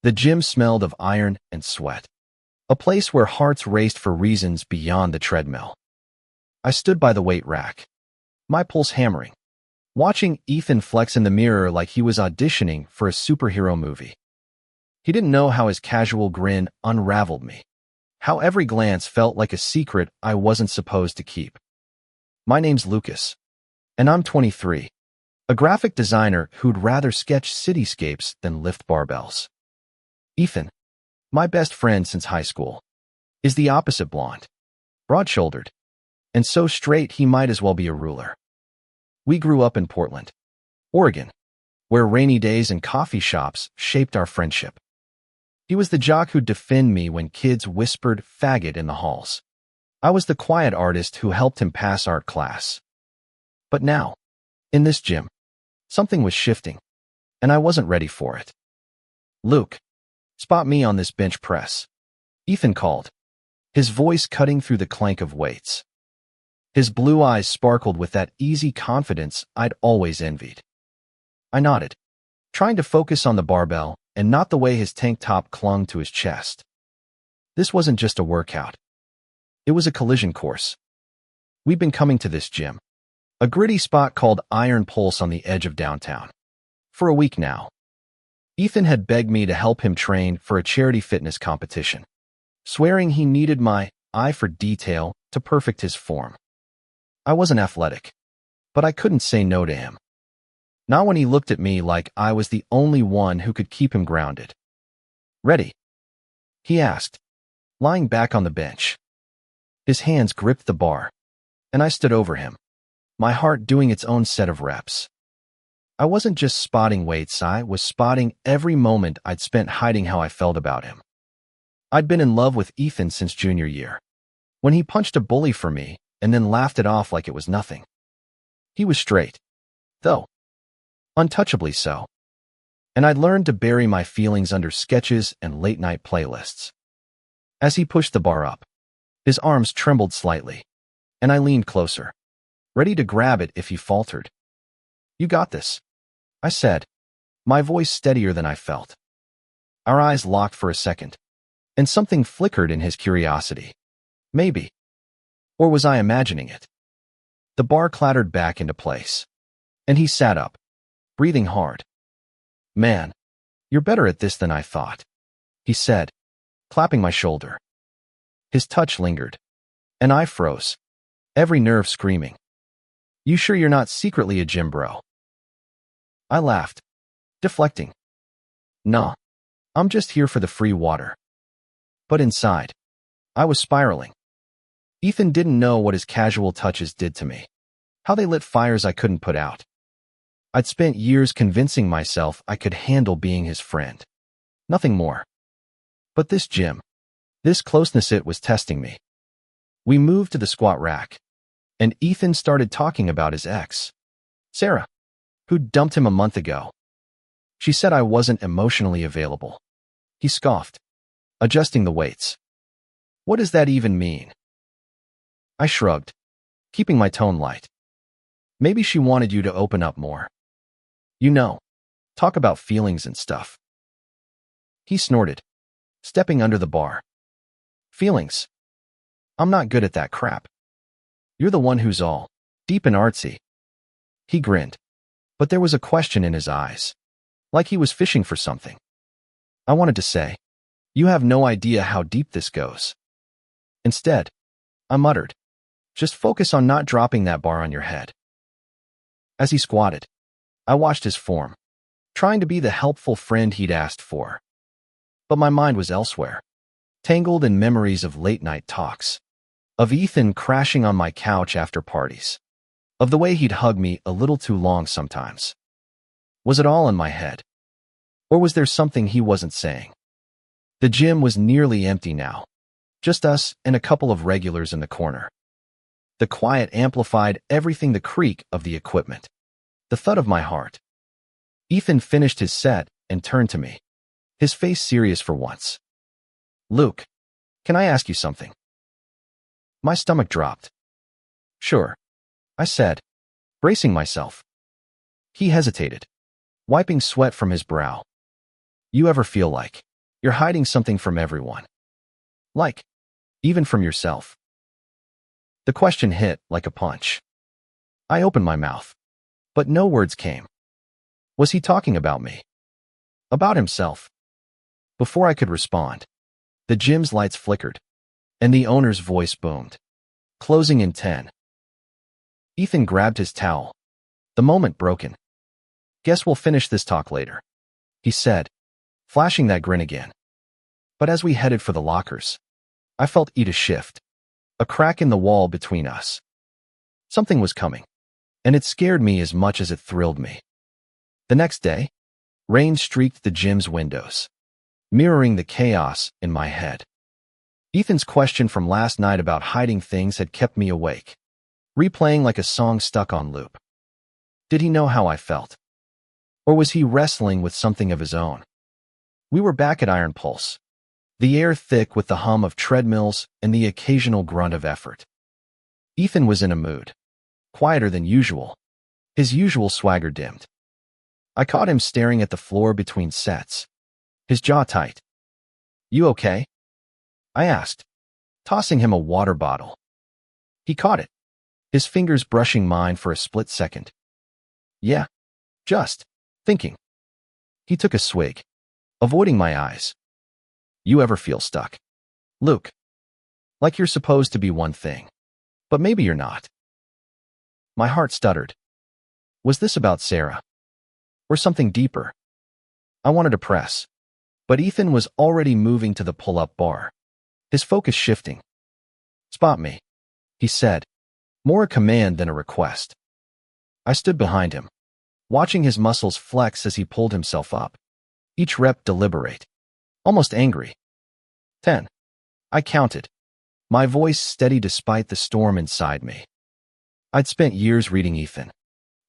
The gym smelled of iron and sweat, a place where hearts raced for reasons beyond the treadmill. I stood by the weight rack, my pulse hammering, watching Ethan flex in the mirror like he was auditioning for a superhero movie. He didn't know how his casual grin unraveled me, how every glance felt like a secret I wasn't supposed to keep. My name's Lucas, and I'm 23, a graphic designer who'd rather sketch cityscapes than lift barbells. Ethan, my best friend since high school, is the opposite blonde, broad-shouldered, and so straight he might as well be a ruler. We grew up in Portland, Oregon, where rainy days and coffee shops shaped our friendship. He was the jock who'd defend me when kids whispered faggot in the halls. I was the quiet artist who helped him pass art class. But now, in this gym, something was shifting, and I wasn't ready for it. "Luke, spot me on this bench press," Ethan called, his voice cutting through the clank of weights. His blue eyes sparkled with that easy confidence I'd always envied. I nodded, trying to focus on the barbell and not the way his tank top clung to his chest. This wasn't just a workout. It was a collision course. We'd been coming to this gym, a gritty spot called Iron Pulse on the edge of downtown, for a week now. Ethan had begged me to help him train for a charity fitness competition, swearing he needed my eye for detail to perfect his form. I wasn't athletic, but I couldn't say no to him. Not when he looked at me like I was the only one who could keep him grounded. "Ready?" he asked, lying back on the bench. His hands gripped the bar, and I stood over him, my heart doing its own set of reps. I wasn't just spotting weights, I was spotting every moment I'd spent hiding how I felt about him. I'd been in love with Ethan since junior year, when he punched a bully for me and then laughed it off like it was nothing. He was straight, though, untouchably so, and I'd learned to bury my feelings under sketches and late-night playlists. As he pushed the bar up, his arms trembled slightly, and I leaned closer, ready to grab it if he faltered. "You got this," I said, my voice steadier than I felt. Our eyes locked for a second, and something flickered in his curiosity. Maybe. Or was I imagining it? The bar clattered back into place, and he sat up, breathing hard. "Man, you're better at this than I thought," he said, clapping my shoulder. His touch lingered, and I froze, every nerve screaming. "You sure you're not secretly a gym bro?" I laughed, deflecting. "Nah, I'm just here for the free water." But inside, I was spiraling. Ethan didn't know what his casual touches did to me, how they lit fires I couldn't put out. I'd spent years convincing myself I could handle being his friend. Nothing more. But this gym, this closeness, it was testing me. We moved to the squat rack, and Ethan started talking about his ex, Sarah, who'd dumped him a month ago. She said I wasn't emotionally available. He scoffed, adjusting the weights. "What does that even mean?" I shrugged, keeping my tone light. "Maybe she wanted you to open up more. You know, talk about feelings and stuff." He snorted, stepping under the bar. "Feelings? I'm not good at that crap. You're the one who's all deep and artsy." He grinned, but there was a question in his eyes, like he was fishing for something. I wanted to say, "You have no idea how deep this goes." Instead, I muttered, "Just focus on not dropping that bar on your head." As he squatted, I watched his form, trying to be the helpful friend he'd asked for. But my mind was elsewhere, tangled in memories of late-night talks, of Ethan crashing on my couch after parties, of the way he'd hug me a little too long sometimes. Was it all in my head? Or was there something he wasn't saying? The gym was nearly empty now, just us and a couple of regulars in the corner. The quiet amplified everything, the creak of the equipment, the thud of my heart. Ethan finished his set and turned to me, his face serious for once. "Luke, can I ask you something?" My stomach dropped. "Sure," I said, bracing myself. He hesitated, wiping sweat from his brow. "You ever feel like You're hiding something from everyone. Like, even from yourself. The question hit like a punch. I opened my mouth, but no words came. Was he talking about me? About himself? Before I could respond, the gym's lights flickered, and the owner's voice boomed. Closing in 10. Ethan grabbed his towel, the moment broken. Guess we'll finish this talk later, he said, flashing that grin again. But as we headed for the lockers, I felt it shift, a crack in the wall between us. Something was coming, and it scared me as much as it thrilled me. The next day, rain streaked the gym's windows, mirroring the chaos in my head. Ethan's question from last night about hiding things had kept me awake, replaying like a song stuck on loop. Did he know how I felt? Or was he wrestling with something of his own? We were back at Iron Pulse, the air thick with the hum of treadmills and the occasional grunt of effort. Ethan was in a mood, quieter than usual, his usual swagger dimmed. I caught him staring at the floor between sets, his jaw tight. You okay? I asked, tossing him a water bottle. He caught it, his fingers brushing mine for a split second. Yeah, just thinking. He took a swig, avoiding my eyes. You ever feel stuck, Luke? Like you're supposed to be one thing, but maybe you're not. My heart stuttered. Was this about Sarah? Or something deeper? I wanted to press, but Ethan was already moving to the pull-up bar, his focus shifting. Spot me, he said, more a command than a request. I stood behind him, watching his muscles flex as he pulled himself up, each rep deliberate, almost angry. 10. I counted, my voice steady despite the storm inside me. I'd spent years reading Ethan,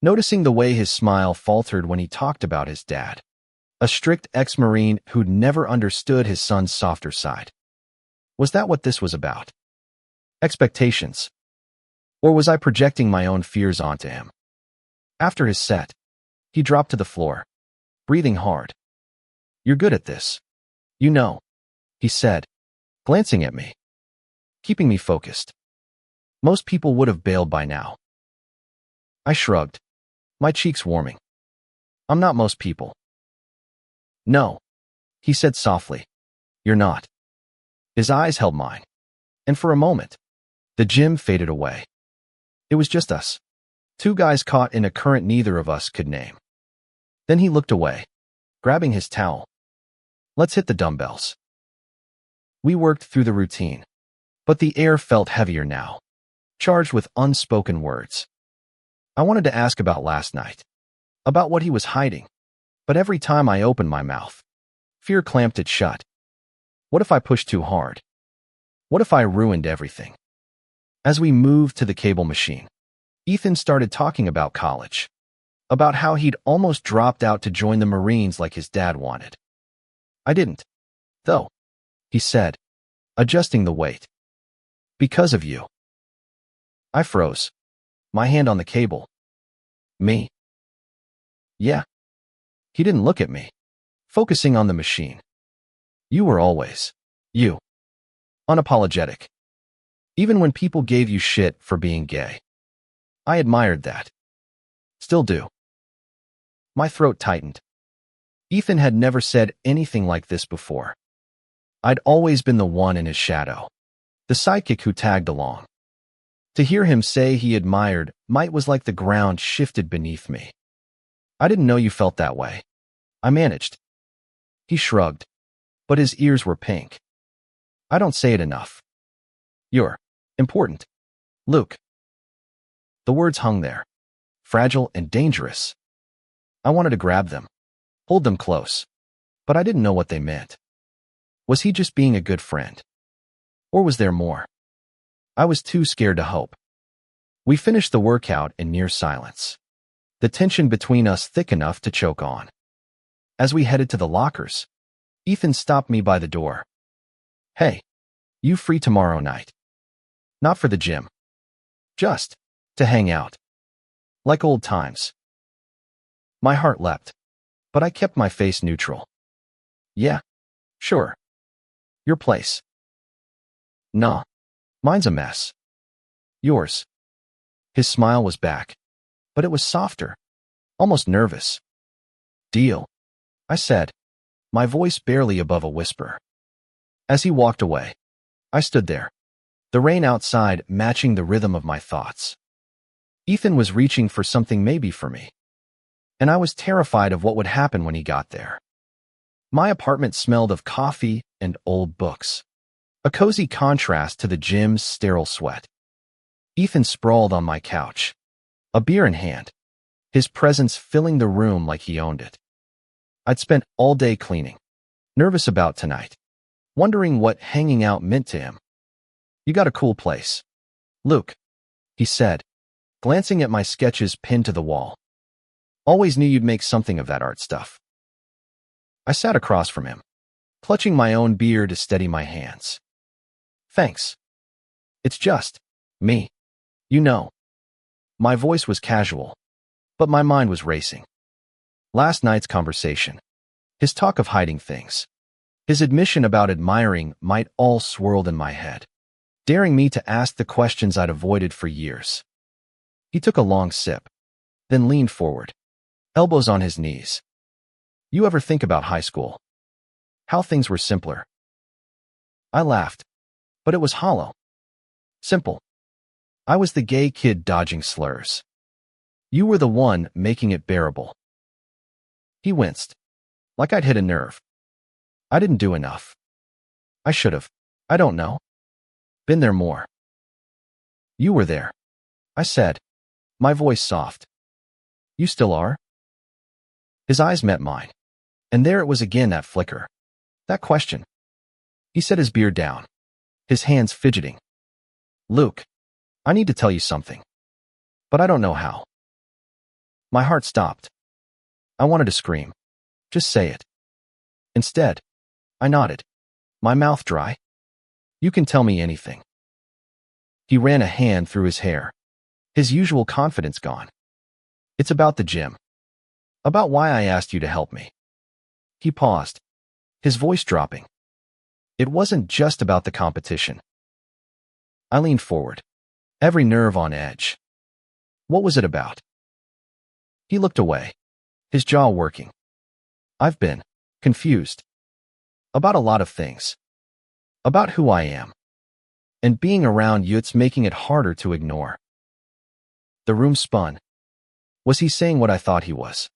noticing the way his smile faltered when he talked about his dad, a strict ex-Marine who'd never understood his son's softer side. Was that what this was about? Expectations? Or was I projecting my own fears onto him? After his set, he dropped to the floor, breathing hard. You're good at this. You know, he said, glancing at me, keeping me focused. Most people would have bailed by now. I shrugged, my cheeks warming. I'm not most people. No, he said softly. You're not. His eyes held mine, and for a moment, the gym faded away. It was just us, two guys caught in a current neither of us could name. Then he looked away, grabbing his towel. Let's hit the dumbbells. We worked through the routine, but the air felt heavier now, charged with unspoken words. I wanted to ask about last night, about what he was hiding, but every time I opened my mouth, fear clamped it shut. What if I pushed too hard? What if I ruined everything? As we moved to the cable machine, Ethan started talking about college, about how he'd almost dropped out to join the Marines like his dad wanted. I didn't, though, he said, adjusting the weight. Because of you. I froze, my hand on the cable. Me? Yeah. He didn't look at me, focusing on the machine. You were always, you. Unapologetic. Even when people gave you shit for being gay. I admired that. Still do. My throat tightened. Ethan had never said anything like this before. I'd always been the one in his shadow, the sidekick who tagged along. To hear him say he admired might was like the ground shifted beneath me. I didn't know you felt that way. I managed. He shrugged, but his ears were pink. I don't say it enough. You're important, Luke. The words hung there, fragile and dangerous. I wanted to grab them, hold them close, but I didn't know what they meant. Was he just being a good friend? Or was there more? I was too scared to hope. We finished the workout in near silence, the tension between us thick enough to choke on. As we headed to the lockers, Ethan stopped me by the door. Hey, you free tomorrow night? Not for the gym. Just to hang out. Like old times. My heart leapt, but I kept my face neutral. Yeah, Sure. Your place. Nah. Mine's a mess. Yours. His smile was back, but it was softer, almost nervous. Deal, I said, my voice barely above a whisper. As he walked away, I stood there, the rain outside matching the rhythm of my thoughts. Ethan was reaching for something maybe for me, and I was terrified of what would happen when he got there. My apartment smelled of coffee and old books, a cozy contrast to the gym's sterile sweat. Ethan sprawled on my couch, a beer in hand, his presence filling the room like he owned it. I'd spent all day cleaning, nervous about tonight, wondering what hanging out meant to him. You got a cool place, Luke, he said, glancing at my sketches pinned to the wall. Always knew you'd make something of that art stuff. I sat across from him, clutching my own beer to steady my hands. Thanks. It's just me. You know. My voice was casual, but my mind was racing. Last night's conversation, his talk of hiding things, his admission about admiring might all swirled in my head, daring me to ask the questions I'd avoided for years. He took a long sip, then leaned forward, elbows on his knees. You ever think about high school? How things were simpler? I laughed, but it was hollow. Simple. I was the gay kid dodging slurs. You were the one making it bearable. He winced, like I'd hit a nerve. I didn't do enough. I should have. I don't know. Been there more. You were there, I said, my voice soft. You still are? His eyes met mine, and there it was again, that flicker, that question. He set his beer down, his hands fidgeting. Luke, I need to tell you something, but I don't know how. My heart stopped. I wanted to scream. Just say it. Instead, I nodded, my mouth dry. You can tell me anything. He ran a hand through his hair, his usual confidence gone. It's about the gym. About why I asked you to help me. He paused, his voice dropping. It wasn't just about the competition. I leaned forward, every nerve on edge. What was it about? He looked away, his jaw working. I've been confused. About a lot of things. About who I am. And being around you, it's making it harder to ignore. The room spun. Was he saying what I thought he was?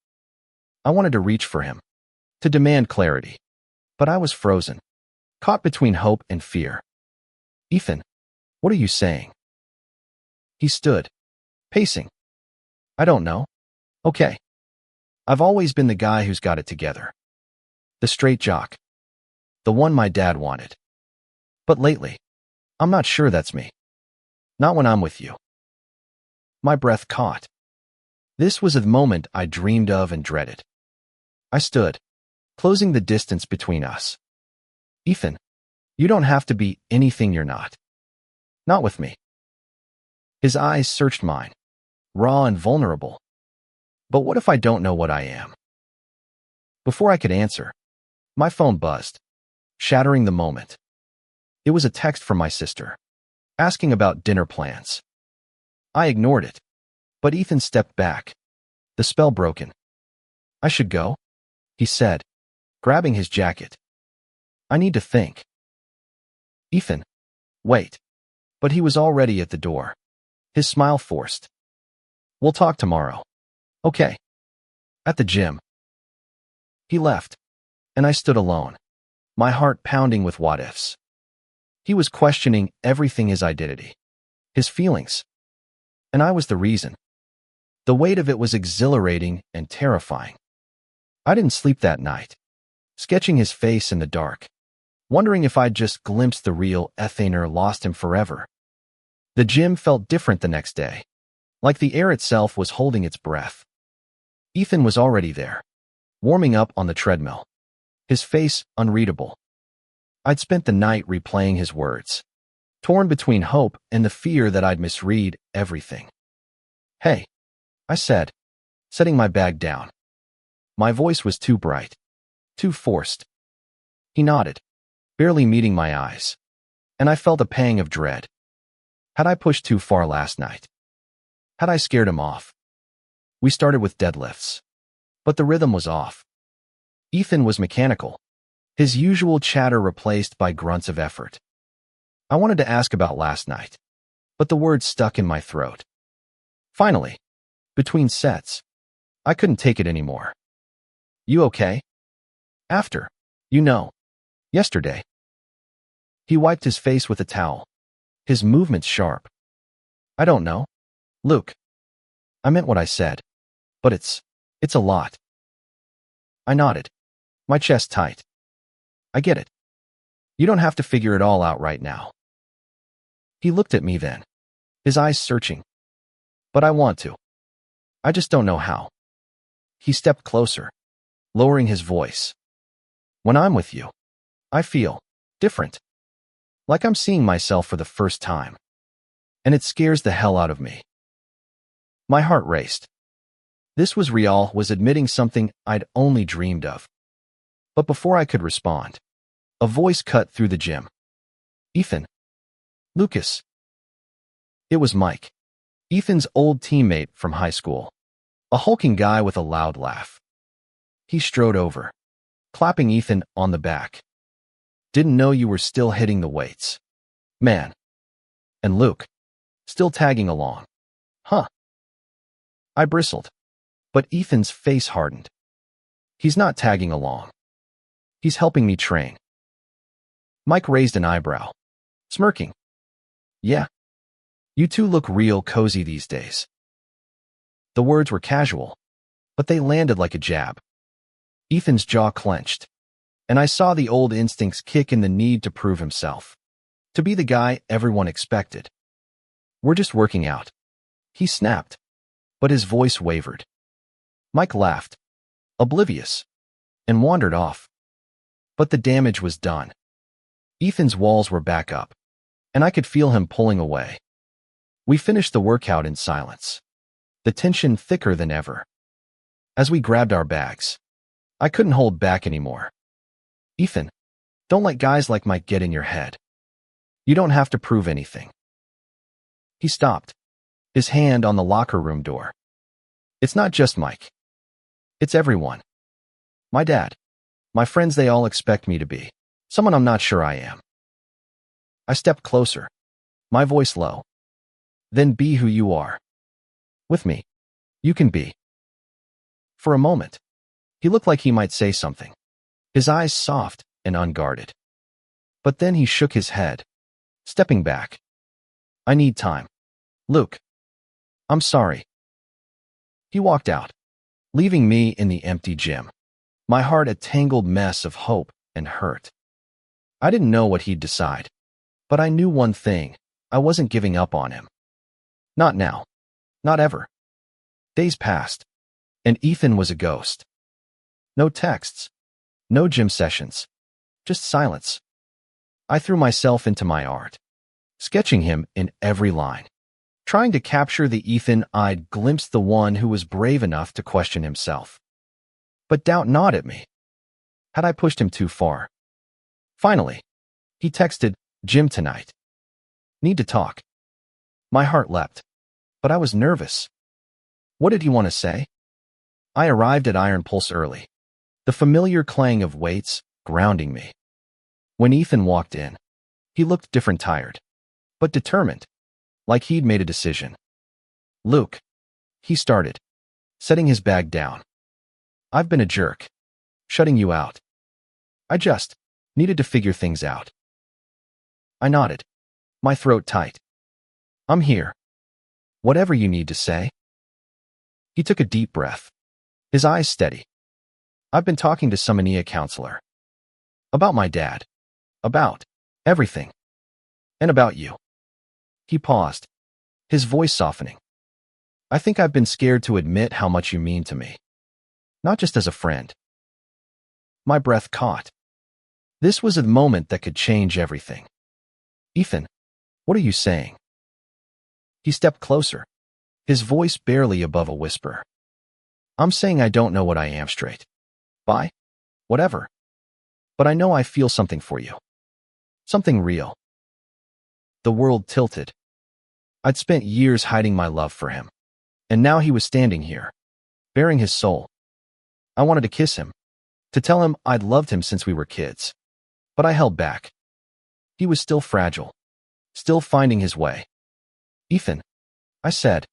I wanted to reach for him, to demand clarity. But I was frozen, caught between hope and fear. Ethan, what are you saying? He stood, pacing. I don't know. Okay. I've always been the guy who's got it together. The straight jock. The one my dad wanted. But lately, I'm not sure that's me. Not when I'm with you. My breath caught. This was a moment I dreamed of and dreaded. I stood, closing the distance between us. Ethan, you don't have to be anything you're not. Not with me. His eyes searched mine, raw and vulnerable. But what if I don't know what I am? Before I could answer, my phone buzzed, shattering the moment. It was a text from my sister, asking about dinner plans. I ignored it, but Ethan stepped back, the spell broken. I should go, he said, grabbing his jacket. I need to think. Ethan, wait. But he was already at the door, his smile forced. We'll talk tomorrow. Okay. At the gym. He left, and I stood alone, my heart pounding with what-ifs. He was questioning everything, his identity, his feelings. And I was the reason. The weight of it was exhilarating and terrifying. I didn't sleep that night, sketching his face in the dark, wondering if I'd just glimpsed the real Ethan or lost him forever. The gym felt different the next day, like the air itself was holding its breath. Ethan was already there, warming up on the treadmill, his face unreadable. I'd spent the night replaying his words, torn between hope and the fear that I'd misread everything. Hey, I said, setting my bag down. My voice was too bright, too forced. He nodded, barely meeting my eyes, and I felt a pang of dread. Had I pushed too far last night? Had I scared him off? We started with deadlifts, but the rhythm was off. Ethan was mechanical, his usual chatter replaced by grunts of effort. I wanted to ask about last night, but the words stuck in my throat. Finally, between sets, I couldn't take it anymore. You okay? After, yesterday. He wiped his face with a towel, his movements sharp. I don't know, Luke. I meant what I said, but it's a lot. I nodded, my chest tight. I get it. You don't have to figure it all out right now. He looked at me then, his eyes searching. But I want to. I just don't know how. He stepped closer, lowering his voice. When I'm with you, I feel different. Like I'm seeing myself for the first time. And it scares the hell out of me. My heart raced. This was admitting something I'd only dreamed of. But before I could respond, a voice cut through the gym. Ethan. Lucas. It was Mike, Ethan's old teammate from high school, a hulking guy with a loud laugh. He strode over, clapping Ethan on the back. Didn't know you were still hitting the weights. Man. And Luke, still tagging along. Huh. I bristled, but Ethan's face hardened. He's not tagging along. He's helping me train. Mike raised an eyebrow, smirking. Yeah. You two look real cozy these days. The words were casual, but they landed like a jab. Ethan's jaw clenched, and I saw the old instincts kick in, the need to prove himself, to be the guy everyone expected. We're just working out, he snapped, but his voice wavered. Mike laughed, oblivious, and wandered off. But the damage was done. Ethan's walls were back up, and I could feel him pulling away. We finished the workout in silence, the tension thicker than ever. As we grabbed our bags, I couldn't hold back anymore. Ethan, don't let guys like Mike get in your head. You don't have to prove anything. He stopped, his hand on the locker room door. It's not just Mike. It's everyone. My dad, my friends, they all expect me to be someone I'm not sure I am. I stepped closer, my voice low. Then be who you are. With me, you can be. For a moment, he looked like he might say something, his eyes soft and unguarded. But then he shook his head, stepping back. I need time. Luke. I'm sorry. He walked out, leaving me in the empty gym, my heart a tangled mess of hope and hurt. I didn't know what he'd decide, but I knew one thing: I wasn't giving up on him. Not now. Not ever. Days passed, and Ethan was a ghost. No texts, no gym sessions, just silence. I threw myself into my art, sketching him in every line, trying to capture the Ethan I'd glimpsed, the one who was brave enough to question himself. But doubt gnawed at me. Had I pushed him too far? Finally, he texted, "Gym tonight. Need to talk." My heart leapt, but I was nervous. What did he want to say? I arrived at Iron Pulse early, the familiar clang of weights grounding me. When Ethan walked in, he looked different, tired, but determined, like he'd made a decision. Luke, he started, setting his bag down. I've been a jerk, shutting you out. I just needed to figure things out. I nodded, my throat tight. I'm here. Whatever you need to say. He took a deep breath, his eyes steady. I've been talking to some Ania counselor. About my dad. About everything. And about you. He paused, his voice softening. I think I've been scared to admit how much you mean to me. Not just as a friend. My breath caught. This was a moment that could change everything. Ethan, what are you saying? He stepped closer, his voice barely above a whisper. I'm saying I don't know what I am straight. Bye? Whatever. but I know I feel something for you. Something real. The world tilted. I'd spent years hiding my love for him, and now he was standing here, bearing his soul. I wanted to kiss him, to tell him I'd loved him since we were kids. But I held back. He was still fragile, still finding his way. Ethan, I said,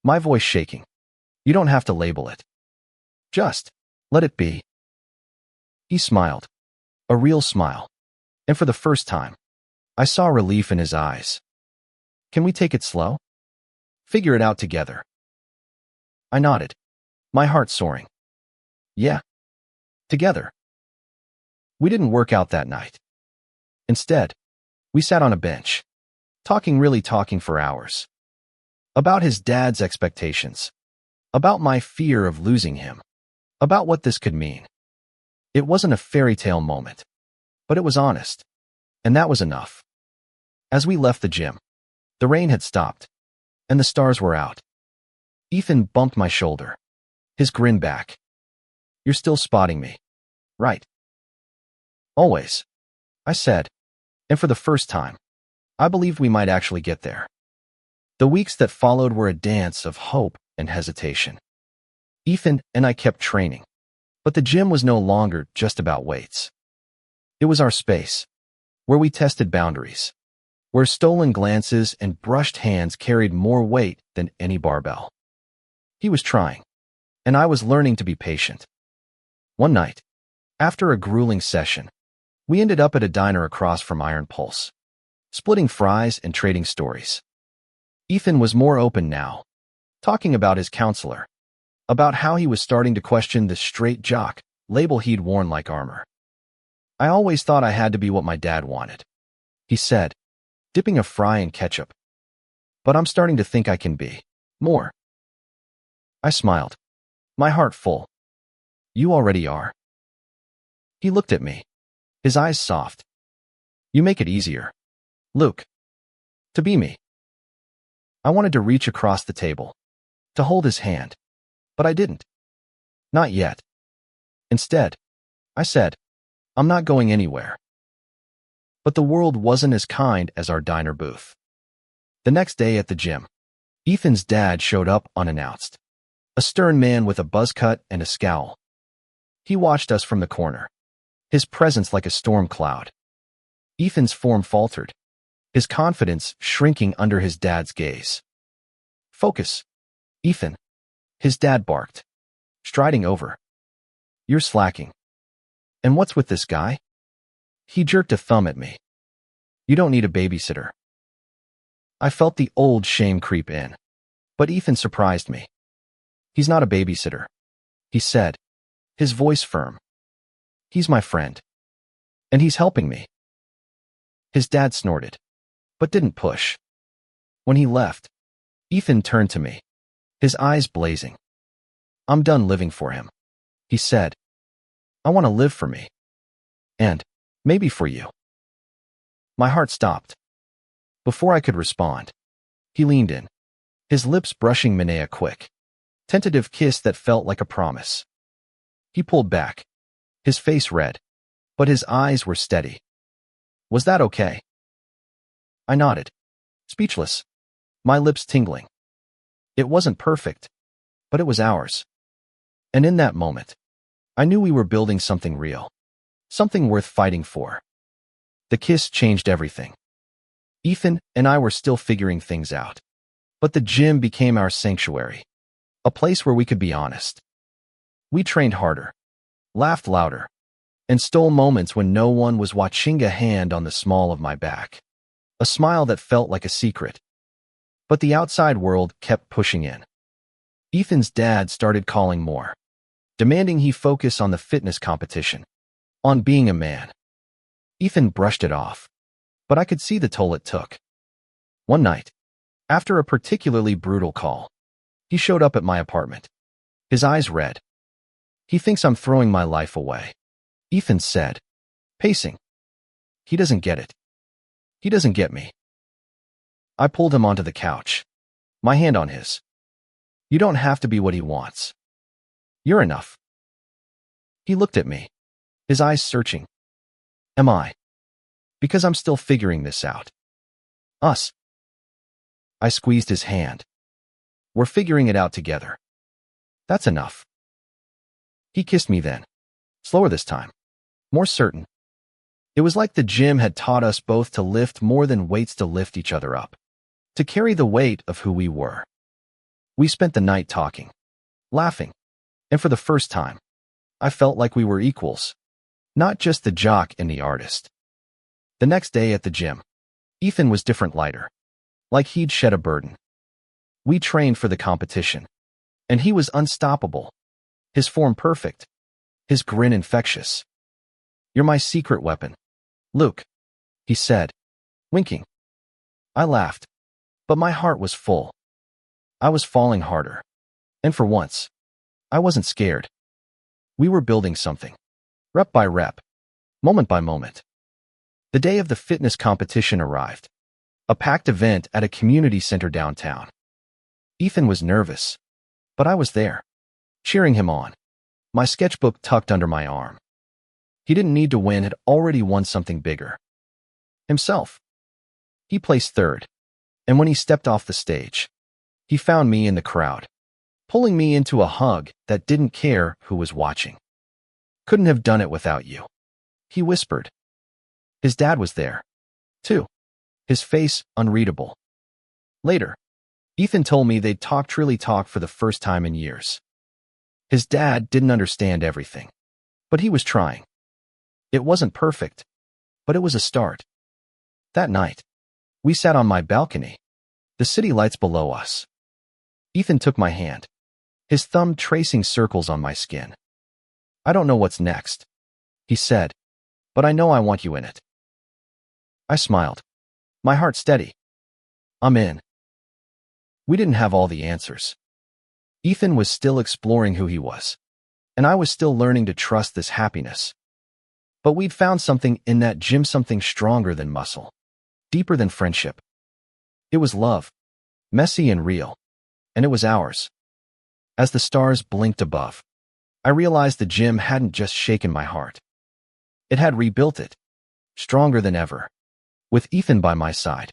my voice shaking. You don't have to label it. Just let it be. He smiled, a real smile, and for the first time, I saw relief in his eyes. Can we take it slow? Figure it out together. I nodded, my heart soaring. Yeah. Together. We didn't work out that night. Instead, we sat on a bench, talking for hours. About his dad's expectations. About my fear of losing him. About what this could mean. It wasn't a fairy tale moment, but it was honest. And that was enough. As we left the gym, the rain had stopped, and the stars were out. Ethan bumped my shoulder, his grin back. You're still spotting me, right? Always, I said, and for the first time, I believed we might actually get there. The weeks that followed were a dance of hope and hesitation. Ethan and I kept training, but the gym was no longer just about weights. It was our space, where we tested boundaries, where stolen glances and brushed hands carried more weight than any barbell. He was trying, and I was learning to be patient. One night, after a grueling session, we ended up at a diner across from Iron Pulse, splitting fries and trading stories. Ethan was more open now, talking about his counselor, about how he was starting to question the straight jock label he'd worn like armor. I always thought I had to be what my dad wanted, he said, dipping a fry in ketchup. But I'm starting to think I can be more. I smiled, my heart full. You already are. He looked at me, his eyes soft. You make it easier, Luke, to be me. I wanted to reach across the table, to hold his hand, but I didn't. Not yet. Instead, I said, I'm not going anywhere. But the world wasn't as kind as our diner booth. The next day at the gym, Ethan's dad showed up unannounced, a stern man with a buzz cut and a scowl. He watched us from the corner, his presence like a storm cloud. Ethan's form faltered, his confidence shrinking under his dad's gaze. Focus, Ethan, his dad barked, striding over. You're slacking. And what's with this guy? He jerked a thumb at me. You don't need a babysitter. I felt the old shame creep in, but Ethan surprised me. He's not a babysitter, he said, his voice firm. He's my friend. And he's helping me. His dad snorted, but didn't push. When he left, Ethan turned to me, his eyes blazing. I'm done living for him, he said. I want to live for me. And maybe for you. My heart stopped. Before I could respond, he leaned in, his lips brushing Minea quick, tentative kiss that felt like a promise. He pulled back, his face red, but his eyes were steady. Was that okay? I nodded, speechless, my lips tingling. It wasn't perfect, but it was ours. And in that moment, I knew we were building something real, something worth fighting for. The kiss changed everything. Ethan and I were still figuring things out, but the gym became our sanctuary, a place where we could be honest. We trained harder, laughed louder, and stole moments when no one was watching, a hand on the small of my back, a smile that felt like a secret. But the outside world kept pushing in. Ethan's dad started calling more, demanding he focus on the fitness competition, on being a man. Ethan brushed it off, but I could see the toll it took. One night, after a particularly brutal call, he showed up at my apartment, his eyes red. He thinks I'm throwing my life away, Ethan said, pacing. He doesn't get it. He doesn't get me. I pulled him onto the couch, my hand on his. You don't have to be what he wants. You're enough. He looked at me, his eyes searching. Am I? Because I'm still figuring this out. Us. I squeezed his hand. We're figuring it out together. That's enough. He kissed me then. Slower this time. More certain. It was like the gym had taught us both to lift more than weights to lift each other up. To carry the weight of who we were. We spent the night talking. Laughing. And for the first time, I felt like we were equals. Not just the jock and the artist. The next day at the gym, Ethan was different, lighter. Like he'd shed a burden. We trained for the competition. And he was unstoppable. His form perfect. His grin infectious. You're my secret weapon, Luke, he said, winking. I laughed. But my heart was full. I was falling harder. And for once, I wasn't scared. We were building something. Rep by rep. Moment by moment. The day of the fitness competition arrived. A packed event at a community center downtown. Ethan was nervous. But I was there. Cheering him on. My sketchbook tucked under my arm. He didn't need to win, had already won something bigger. Himself. He placed third. And when he stepped off the stage, he found me in the crowd, pulling me into a hug that didn't care who was watching. Couldn't have done it without you, he whispered. His dad was there, too, his face unreadable. Later, Ethan told me they'd really talked for the first time in years. His dad didn't understand everything, but he was trying. It wasn't perfect, but it was a start. That night, we sat on my balcony, the city lights below us. Ethan took my hand, his thumb tracing circles on my skin. I don't know what's next, he said, but I know I want you in it. I smiled, my heart steady. I'm in. We didn't have all the answers. Ethan was still exploring who he was, and I was still learning to trust this happiness. But we'd found something in that gym, something stronger than muscle, deeper than friendship. It was love, messy and real, and it was ours. As the stars blinked above, I realized the gym hadn't just shaken my heart. It had rebuilt it, stronger than ever, with Ethan by my side.